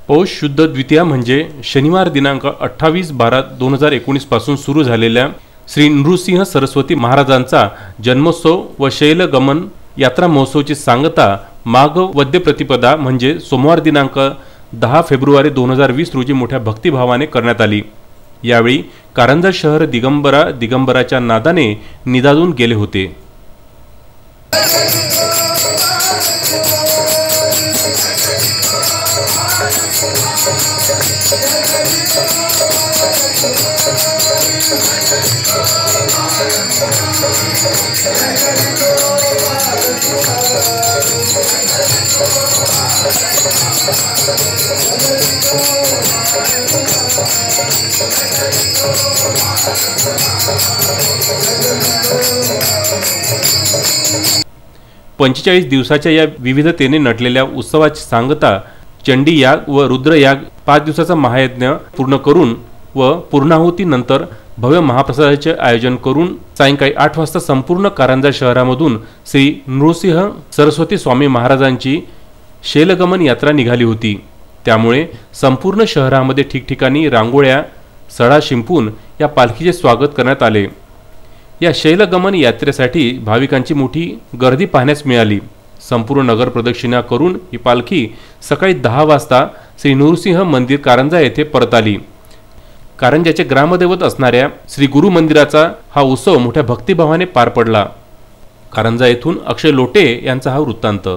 पौष शुद्ध द्वितीया म्हणजे शनिवार दिनांक 28/12/2019 पासून सुरू झालेल्या श्री नृसिंह सरस्वती महाराजांचा जन्मोत्सव व शैलगमन यात्रा महोत्सवाची सांगता माघ वद्य प्रतिपदा म्हणजे सोमवार दिनांक 10 फेब्रुवारी 2020 रोजी मोठ्या भक्तिभावाने करण्यात आली। यावेळी कारंजा शहर दिगंबराच्या नादाने निदादून गेले होते। पंचेचाळीस दिवसाच्या या विविधतेने नटलेल्या उत्सवाची सांगता चंडी याग व रुद्र याग 5 दिवसाचा महायज्ञ पूर्ण करून व पूर्णाहुती नंतर भव्य महाप्रसादाचे आयोजन करून सायंकाळी 8 वाजता संपूर्ण कारंजा शहरामधून श्री नृसिंह सरस्वती स्वामी महाराजांची शैलगमन यात्रा निघाली होती। त्यामुळे संपूर्ण शहरामध्ये ठिकठिकाणी रांगोळ्या सडा शिंपून या पालखीचे स्वागत करण्यात आले। या शैलगमन यात्रेसाठी भाविकांची मोठी गर्दी पाहण्यास मिळाली। संपूर्ण नगर प्रदक्षिणा करून ही पालखी सकाळी 10 वाजता श्री नृसिंह मंदिर कारंजा येथे परत आली। कारंजाचे ग्रामदैवत असणाऱ्या श्री गुरु मंदिराचा हा उत्सव मोठ्या भक्तिभावाने पार पडला। कारंजा येथून अक्षय लोटे यांचा हा वृत्तांत।